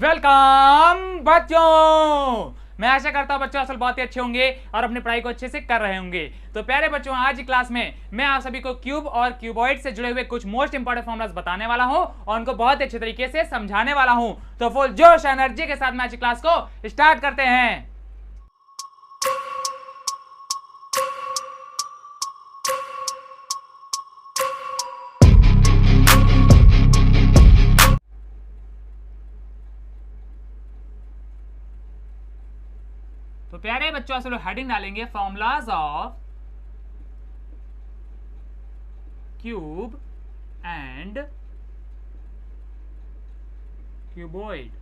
Welcome बच्चों। मैं आशा करता हूं बच्चों असल बहुत ही अच्छे होंगे और अपनी पढ़ाई को अच्छे से कर रहे होंगे। तो प्यारे बच्चों, आज की क्लास में मैं आप सभी को क्यूब और क्यूबॉइड से जुड़े हुए कुछ मोस्ट इंपॉर्टेंट फॉर्मूलाज बताने वाला हूं और उनको बहुत अच्छे तरीके से समझाने वाला हूं। तो फुल जोश एनर्जी के साथ में आज की क्लास को स्टार्ट करते हैं। तो प्यारे बच्चों असल हेडिंग डालेंगे formulas of cube and cuboid.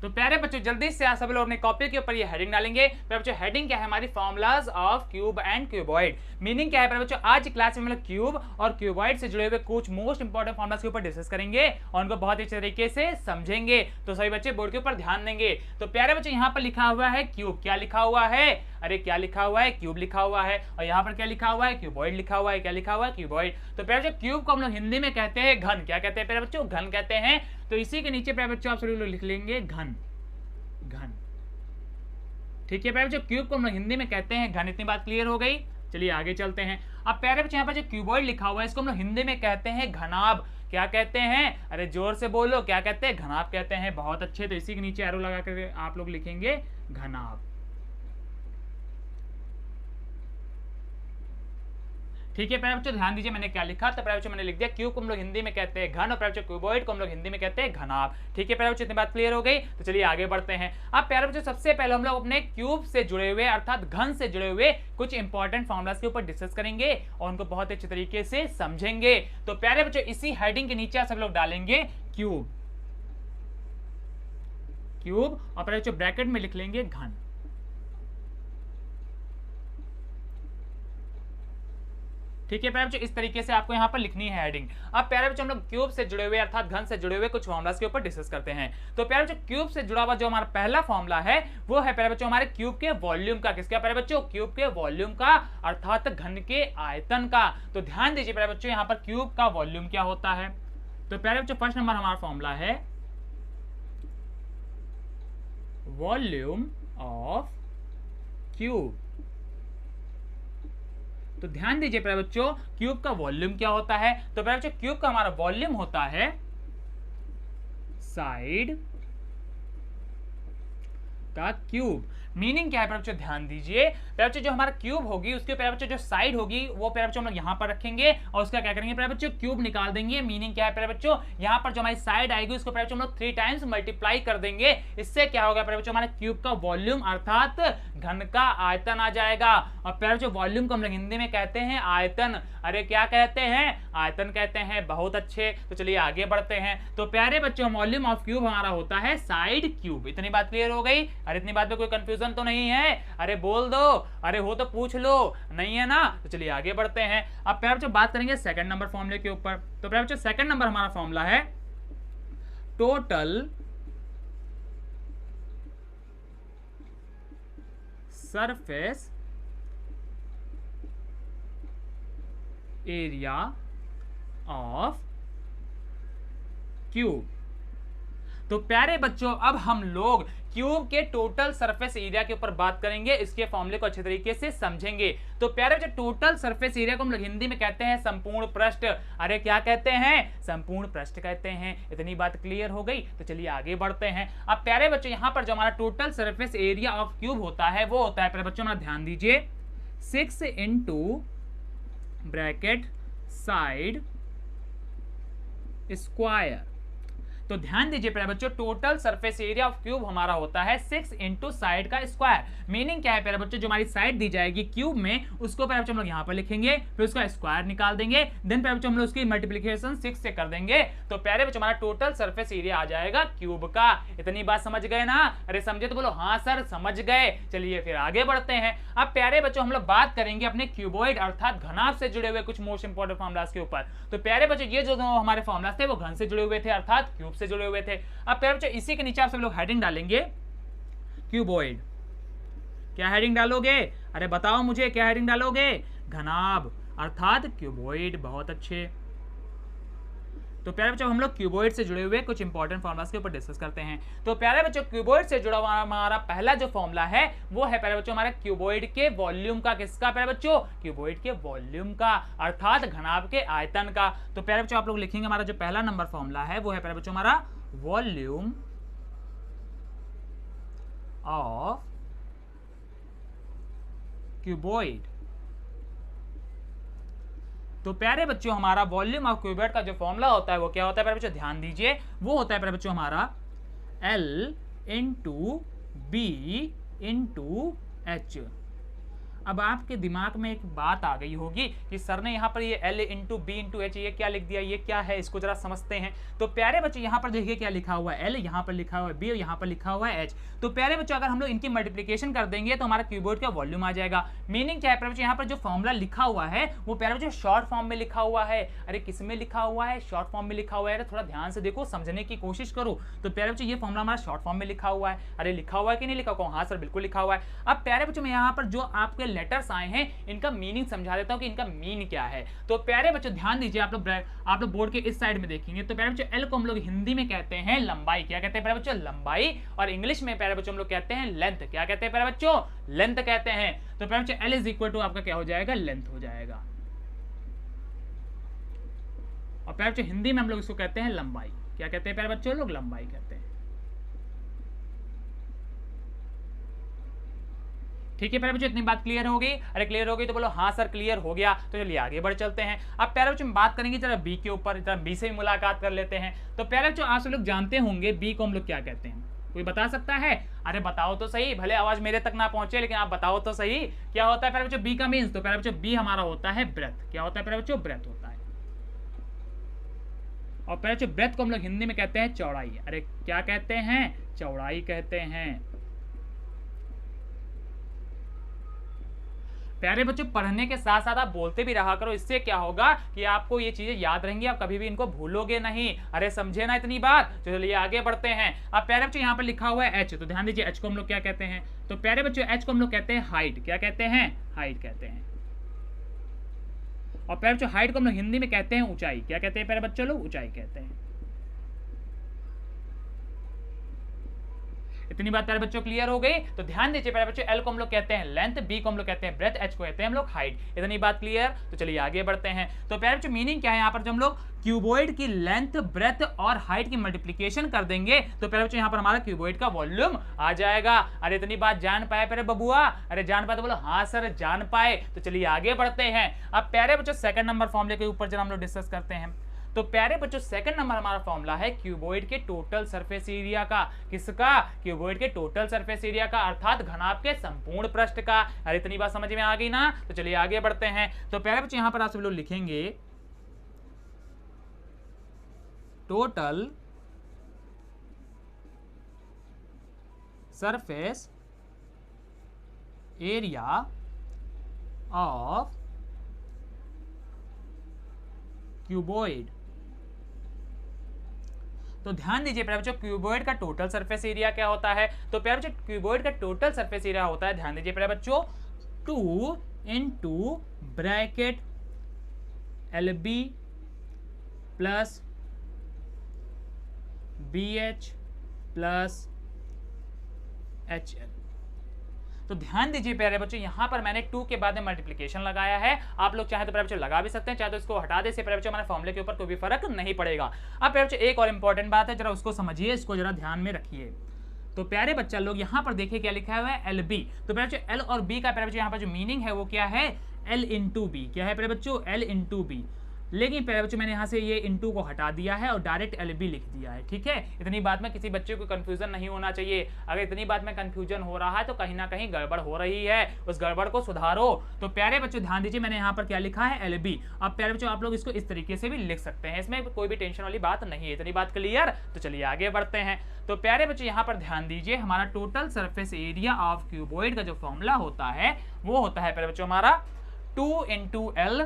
तो प्यारे बच्चों जल्दी से आप सभी लोग अपने कॉपी के ऊपर ये हेडिंग डालेंगे। प्यारे बच्चों हेडिंग क्या है हमारी? Formulas of cube and cuboid. Meaning क्या है प्यारे बच्चों? आज की क्लास में हम लोग क्यूब और क्यूबॉइड से जुड़े हुए कुछ मोस्ट इंपॉर्टेंट फॉर्मूलाज के ऊपर डिस्कस करेंगे और उनको बहुत अच्छे तरीके से समझेंगे। तो सभी बच्चे बोर्ड के ऊपर ध्यान देंगे। तो प्यारे बच्चों यहाँ पर लिखा हुआ है क्यूब। क्या लिखा हुआ है? अरे क्या लिखा हुआ है? क्यूब लिखा हुआ है। और यहाँ पर क्या लिखा हुआ है? क्यूबॉइड लिखा हुआ है। क्या लिखा हुआ है? क्यूबॉइड। तो प्यारे बच्चों क्यूब को हम लोग हिंदी में कहते हैं घन। क्या कहते हैं प्यारे बच्चों? घन कहते हैं। तो इसी के नीचे प्यारे बच्चों आप सभी लोग लिख लेंगे घन। घन, ठीक है प्यारे बच्चों, क्यूब को हम लोग हिंदी में कहते हैं घन। इतनी बात क्लियर हो गई। चलिए आगे चलते हैं। अब प्यारे बच्चों यहाँ पर जो क्यूबॉइड लिखा हुआ है इसको हम लोग हिंदी में कहते हैं घनाभ। क्या कहते हैं? अरे जोर से बोलो, क्या कहते हैं? घनाभ कहते हैं। बहुत अच्छे। तो इसी के नीचे एरो लगा कर आप लोग लिखेंगे घनाभ। ठीक है प्यारे बच्चों, ध्यान दीजिए मैंने क्या लिखा। तो प्यारे बच्चों मैंने लिख दिया क्यूब को हम लोग हिंदी में कहते हैं घन और प्यारे बच्चों क्यूबॉइड को हम लोग हिंदी में कहते हैं घनाभ। ठीक है प्यारे बच्चों, इतनी बात क्लियर हो गई। तो चलिए आगे बढ़ते हैं। अब प्यारे बच्चों सबसे पहले हम लोग अपने क्यूब से जुड़े हुए अर्थात घन से जुड़े हुए कुछ इंपॉर्टेंट फॉर्मूलाज के ऊपर डिस्कस करेंगे और उनको बहुत अच्छे तरीके से समझेंगे। तो प्यारे बच्चों इसी हेडिंग के नीचे सब लोग डालेंगे क्यूब। क्यूब और प्यारे बच्चों ब्रैकेट में लिख लेंगे घन। ठीक है प्यारे बच्चों, इस तरीके से आपको यहाँ पर लिखनी है हेडिंग। अब प्यारे बच्चों हम लोग क्यूब से जुड़े हुए अर्थात घन से जुड़े हुए कुछ फॉर्मूलाज के ऊपर डिस्कस करते हैं। तो प्यारे बच्चों क्यूब से जुड़ा हुआ जो हमारा पहला फॉर्मूला है वो है प्यारे बच्चों हमारे क्यूब के वॉल्यूम का। किसका प्यारे बच्चों? क्यूब के वॉल्यूम का अर्थात घन के आयतन का। तो ध्यान दीजिए प्यारे बच्चों यहाँ पर क्यूब का वॉल्यूम क्या होता है। तो प्यारे बच्चों फर्स्ट नंबर हमारा फॉर्मूला है वॉल्यूम ऑफ क्यूब। तो ध्यान दीजिए प्यारे बच्चों क्यूब का वॉल्यूम क्या होता है। तो प्यारे बच्चों क्यूब का हमारा वॉल्यूम होता है साइड का क्यूब। मीनिंग क्या है प्यारे बच्चों? ध्यान दीजिए प्यारे बच्चों जो हमारा क्यूब होगी उसके प्यारे बच्चों जो साइड होगी वो प्यारे बच्चों हम लोग यहाँ पर रखेंगे और उसका क्या करेंगे प्यारे बच्चों? क्यूब निकाल देंगे। मीनिंग क्या है प्यारे बच्चों? यहाँ पर जो हमारी साइड आएगी उसको प्यारे बच्चों हम लोग 3 टाइम्स मल्टीप्लाई कर देंगे। इससे क्या होगा प्यारे बच्चों? हमारे क्यूब का वॉल्यूम अर्थात घन का आयतन आ जाएगा। और प्यारे बच्चों वॉल्यूम को हम लोग हिंदी में कहते हैं आयतन। अरे क्या कहते हैं? आयतन कहते हैं। बहुत अच्छे। तो चलिए आगे बढ़ते हैं। तो प्यारे बच्चों वॉल्यूम ऑफ क्यूब हमारा होता है साइड क्यूब। इतनी बात क्लियर हो गई? अरे इतनी बात में कोई कंफ्यूजन तो नहीं है? अरे बोल दो, अरे हो तो पूछ लो, नहीं है ना? तो चलिए आगे बढ़ते हैं। अब प्यारे बच्चों बात करेंगे सेकंड नंबर फॉर्मूले के ऊपर। तो प्यारे बच्चों सेकंड नंबर हमारा फॉर्मूला है total surface area of cube. तो प्यारे बच्चों अब हम लोग क्यूब के टोटल सरफेस एरिया के ऊपर बात करेंगे। इसके फॉर्मूले को अच्छे तरीके से समझेंगे। तो प्यारे बच्चों टोटल सरफेस एरिया को हम लोग हिंदी में कहते हैं संपूर्ण पृष्ठ। अरे क्या कहते हैं? संपूर्ण पृष्ठ कहते हैं। इतनी बात क्लियर हो गई। तो चलिए आगे बढ़ते हैं। अब प्यारे बच्चों यहाँ पर जो हमारा total surface area of cube होता है वो होता है प्यारे बच्चों हमारा ध्यान दीजिए 6 इंटू ब्रैकेट साइड स्क्वायर। तो ध्यान दीजिए प्यारे बच्चों total surface area of cube हमारा होता है 6 इंटू साइड का स्क्वायर। मीनिंग क्या है प्यारे बच्चों? जो हमारी साइड दी जाएगी क्यूब में उसको प्यारे बच्चों हम लोग यहाँ पर लिखेंगे, फिर उसका स्क्वायर निकाल देंगे, देन प्यारे बच्चों हम लोग उसकी मल्टीप्लिकेशन 6 से कर देंगे। तो प्यारे बच्चों हमारा टोटल सरफेस एरिया आ जाएगा क्यूब का। इतनी बात समझ गए ना? अरे समझे तो बोलो हाँ सर समझ गए। चलिए फिर आगे बढ़ते हैं। अब प्यारे बच्चों हम लोग बात करेंगे अपने क्यूबॉइड अर्थात घनाभ से जुड़े हुए कुछ मोस्ट इंपोर्टेंट फॉर्मुलाज के ऊपर। तो प्यारे बच्चों ये जो हमारे फॉर्मुलाज थे वो घन से जुड़े हुए थे अर्थात क्यूब से जुड़े हुए थे। अब प्यारे बच्चों इसी के नीचे आप सब लोग हेडिंग डालेंगे क्यूबॉइड। क्या हेडिंग डालोगे? अरे बताओ मुझे, क्या हेडिंग डालोगे? घनाभ अर्थात क्यूबॉइड। बहुत अच्छे। तो प्यारे बच्चों हम लोग क्यूबॉइड से जुड़े हुए कुछ इंपॉर्टेंट फॉर्मुलास के ऊपर डिस्कस करते हैं। तो प्यारे बच्चों क्यूबॉइड से जुड़ा हुआ हमारा पहला जो फॉर्मूला है वो है प्यारे बच्चों हमारा क्यूबॉइड के वॉल्यूम का। किसका प्यारे बच्चों? क्यूबॉइड के वॉल्यूम का अर्थात घनाभ के आयतन का। तो प्यारे बच्चों आप लोग लिखेंगे हमारा जो पहला नंबर फॉर्मूला है वो है प्यारे बच्चों हमारा वॉल्यूम ऑफ क्यूबॉइड। तो प्यारे बच्चों हमारा वॉल्यूम ऑफ क्यूबॉइड का जो फॉर्मूला होता है वो क्या होता है प्यारे बच्चों? ध्यान दीजिए, वो होता है प्यारे बच्चों हमारा L into B into H. अब आपके दिमाग में एक बात आ गई होगी कि सर ने यहाँ पर ये L into B into H ये क्या लिख दिया, ये क्या है, इसको जरा समझते हैं। तो प्यारे बच्चों यहाँ पर देखिए क्या लिखा हुआ है, L यहाँ पर लिखा हुआ है, B और यहाँ पर लिखा हुआ है H। तो प्यारे बच्चों अगर हम लोग इनकी मल्टीप्लिकेशन कर देंगे तो हमारा क्यूबॉइड का वॉल्यूम आ जाएगा। मीनिंग क्या है प्यारे बच्चों? यहाँ पर जो फॉर्मूला लिखा हुआ है वो प्यारे बच्चों शॉर्ट फॉर्म में लिखा हुआ है। अरे किस में लिखा हुआ है? शॉर्ट फॉर्म में लिखा हुआ है। अरे थोड़ा ध्यान से देखो, समझने की कोशिश करो। तो प्यारे बच्चों ये फॉर्मूला हमारा शॉर्ट फॉर्म में लिखा हुआ है। अरे लिखा हुआ है कि नहीं लिखा हुआ? हाँ सर बिल्कुल लिखा हुआ है। अब प्यारे बच्चों मैं यहाँ पर जो आपके लेटर्स आए हैं इनका मीनिंग समझा देता हूं कि इनका मीन क्या है। तो प्यारे बच्चों ध्यान दीजिए, आप लोग बोर्ड के इस साइड में देखेंगे तो प्यारे बच्चों एल को हम लोग हिंदी में कहते हैं लंबाई। क्या कहते हैं प्यारे बच्चों? लंबाई। और इंग्लिश में प्यारे बच्चों हम लोग कहते हैं लेंथ। क्या कहते हैं प्यारे बच्चों? लेंथ कहते हैं। तो प्यारे बच्चों एल इज इक्वल टू आपका क्या हो जाएगा? लेंथ हो जाएगा। और प्यारे बच्चों हिंदी में हम लोग इसको कहते हैं लंबाई। क्या कहते हैं प्यारे बच्चों? लोग लंबाई कहते हैं। ठीक है प्यारे बच्चों, इतनी बात क्लियर हो गई? अरे क्लियर हो गई तो बोलो हाँ सर क्लियर हो गया। तो चलिए आगे बढ़ चलते हैं। अब प्यारे बच्चों हम बात करेंगे जरा बी के ऊपर, जरा बी से भी मुलाकात कर लेते हैं। तो प्यारे बच्चों आप सब लोग जानते होंगे बी को हम लोग क्या कहते हैं? कोई बता सकता है? अरे बताओ तो सही, भले आवाज मेरे तक ना पहुंचे लेकिन आप बताओ तो सही क्या होता है प्यारे बच्चों बी का मीन्स? तो प्यारे बच्चों बी हमारा होता है ब्रेथ। क्या होता है प्यारे बच्चों? ब्रेथ होता है। और प्यारे बच्चों ब्रेथ को हम लोग हिंदी में कहते हैं चौड़ाई। अरे क्या कहते हैं? चौड़ाई कहते हैं। प्यारे बच्चों पढ़ने के साथ साथ आप बोलते भी रहा करो, इससे क्या होगा कि आपको ये चीजें याद रहेंगी, आप कभी भी इनको भूलोगे नहीं। अरे समझे ना इतनी बात? चलिए आगे बढ़ते हैं। अब प्यारे बच्चों यहाँ पर लिखा हुआ है एच, तो ध्यान दीजिए एच को हम लोग क्या कहते हैं? तो प्यारे बच्चों एच को हम लोग कहते हैं हाइट। क्या कहते हैं? हाइट कहते हैं। और प्यारे बच्चों हाइट को हम लोग हिंदी में कहते हैं ऊंचाई। क्या कहते हैं प्यारे बच्चों? लोग ऊंचाई कहते हैं। इतनी बात प्यारे बच्चों क्लियर हो गई? तो ध्यान दीजिए प्यारे बच्चों एल को हम लोग कहते हैं लेंथ, बी को हम लोग कहते हैं ब्रेथ, एच को कहते हैं हम लोग हाइट। इतनी बात क्लियर? तो चलिए आगे बढ़ते हैं। तो प्यारे बच्चों मीनिंग क्या है यहाँ पर? जब हम लोग क्यूबॉइड की लेंथ, ब्रेथ और हाइट की मल्टीप्लिकेशन कर देंगे तो प्यारे बच्चों यहाँ पर हमारा क्यूबॉइड का वॉल्यूम आ जाएगा। अरे इतनी बात जान पाए प्यारे बबुआ? अरे जान पाए तो बोलो हाँ सर जान पाए। तो चलिए आगे बढ़ते हैं। अब प्यारे बच्चों सेकंड नंबर फॉर्मूले के ऊपर जरा हम लोग डिस्कस करते हैं। तो प्यारे बच्चों सेकंड नंबर हमारा फॉर्मूला है क्यूबॉइड के टोटल सरफेस एरिया का। किसका? क्यूबॉइड के टोटल सरफेस एरिया का अर्थात घनाभ के संपूर्ण पृष्ठ का। अरे इतनी बात समझ में आ गई ना? तो चलिए आगे बढ़ते हैं। तो प्यारे बच्चों यहां पर आप सब लोग लिखेंगे total surface area of cuboid. तो ध्यान दीजिए प्यारे बच्चों क्यूबॉइड का टोटल सरफेस एरिया क्या होता है? तो प्यारे बच्चों क्यूबॉइड का टोटल सरफेस एरिया होता है, ध्यान दीजिए प्यारे बच्चों, 2 into bracket LB plus BH plus HL। तो ध्यान दीजिए प्यारे बच्चों यहां पर मैंने 2 के बाद में मल्टीप्लिकेशन लगाया है। आप लोग चाहे तो प्यारे बच्चों लगा भी सकते हैं, चाहे तो इसको हटा दे से प्यारे बच्चों हमारे फॉर्मूले के ऊपर कोई भी फर्क नहीं पड़ेगा। अब प्यारे बच्चों एक और इंपॉर्टेंट बात है, जरा उसको समझिए, इसको जरा ध्यान में रखिए। तो प्यारे बच्चा लोग यहाँ पर देखिए क्या लिखा हुआ है LB। तो प्यारे बच्चों L और B का प्यारे बच्चों यहाँ पर जो मीनिंग है वो क्या है? L into B. क्या है प्यारे बच्चों? L into B. लेकिन प्यारे बच्चों मैंने यहाँ से ये इंटू को हटा दिया है और डायरेक्ट LB लिख दिया है। ठीक है, इतनी बात में किसी बच्चे को कंफ्यूजन नहीं होना चाहिए। अगर इतनी बात में कंफ्यूजन हो रहा है तो कहीं ना कहीं गड़बड़ हो रही है, उस गड़बड़ को सुधारो। तो प्यारे बच्चों ध्यान दीजिए मैंने यहाँ पर क्या लिखा है? LB। अब प्यारे बच्चों आप लोग इसको इस तरीके से भी लिख सकते हैं, इसमें कोई भी टेंशन वाली बात नहीं है। इतनी बात क्लियर? तो चलिए आगे बढ़ते हैं। तो प्यारे बच्चों यहाँ पर ध्यान दीजिए हमारा total surface area of cuboid का जो फॉर्मूला होता है वो होता है प्यारे बच्चों हमारा 2 into L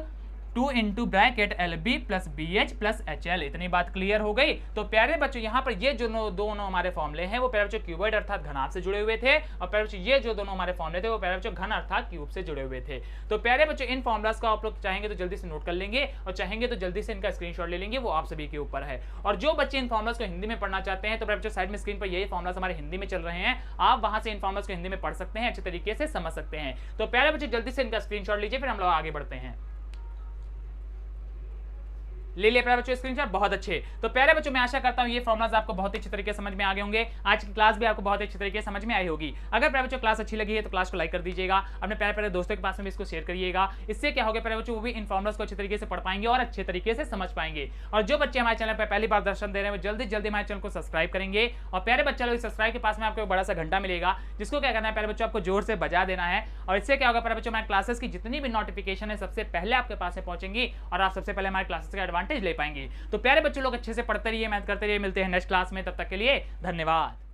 2 into bracket LB plus BH plus HL। इतनी बात क्लियर हो गई। तो प्यारे बच्चों यहाँ पर ये जो दोनों हमारे फॉर्मूले हैं वो प्यारे बच्चों क्यूबॉइड अर्थात घनाभ से जुड़े हुए थे, और प्यारे बच्चों ये जो दोनों हमारे फॉर्मूले थे वो प्यारे बच्चों घन अर्थात क्यूब से जुड़े हुए थे। तो प्यारे बच्चों इन फॉर्मूलाज को आप लोग चाहेंगे तो जल्दी से नोट कर लेंगे, और चाहेंगे तो जल्दी से इनका स्क्रीनशॉट ले लेंगे, वो आप सभी के ऊपर है। और जो बच्चे इन फॉर्मूलाज को हिंदी में पढ़ना चाहते हैं तो प्यारे बच्चों साइड में स्क्रीन पर यही फॉर्मूलाज हमारे हिंदी में चल रहे हैं, आप वहां से इन फॉर्मूलाज को हिंदी में पढ़ सकते हैं, अच्छे तरीके से समझ सकते हैं। तो प्यारे बच्चों जल्दी से इनका स्क्रीनशॉट लीजिए, फिर हम लोग आगे बढ़ते हैं। ले लिया प्यारे बच्चों स्क्रीनशॉट, बहुत अच्छे। तो प्यारे बच्चों मैं आशा करता हूं ये फॉर्मुलाज आपको बहुत ही अच्छे तरीके से समझ में आ गए होंगे, आज की क्लास भी आपको बहुत अच्छे तरीके से समझ में आई होगी। अगर प्यारे बच्चों क्लास अच्छी लगी है तो क्लास को लाइक कर दीजिएगा, अपने प्यारे प्यारे दोस्तों के पास में भी इसको शेयर करिएगा। इससे क्या होगा प्यारे बच्चों, वो भी इन फॉर्मुलाज को अच्छे तरीके से पढ़ पाएंगे और अच्छे तरीके से समझ पाएंगे। और जो बच्चे हमारे चैनल पर पहली बार दर्शन दे रहे हैं वो जल्दी जल्दी हमारे चैनल को सब्सक्राइब करेंगे, और प्यारे बच्चे लोग सब्सक्राइब के पास में आपको एक बड़ा सा घंटा मिलेगा, जिसको क्या करना है प्यारे बच्चों आपको जोर से बजा देना है। और इससे क्या होगा प्यारे बच्चों, हमारे क्लासेस की जितनी भी नोटिफिकेशन है सबसे पहले आपके पास में पहुंचेंगी, और आप सबसे पहले हमारे क्लासेस का एडवांटेज ले पाएंगे। तो प्यारे बच्चों लोग अच्छे से पढ़ते रहिए, मेहनत करते रहिए। मिलते हैं नेक्स्ट क्लास में, तब तक के लिए धन्यवाद।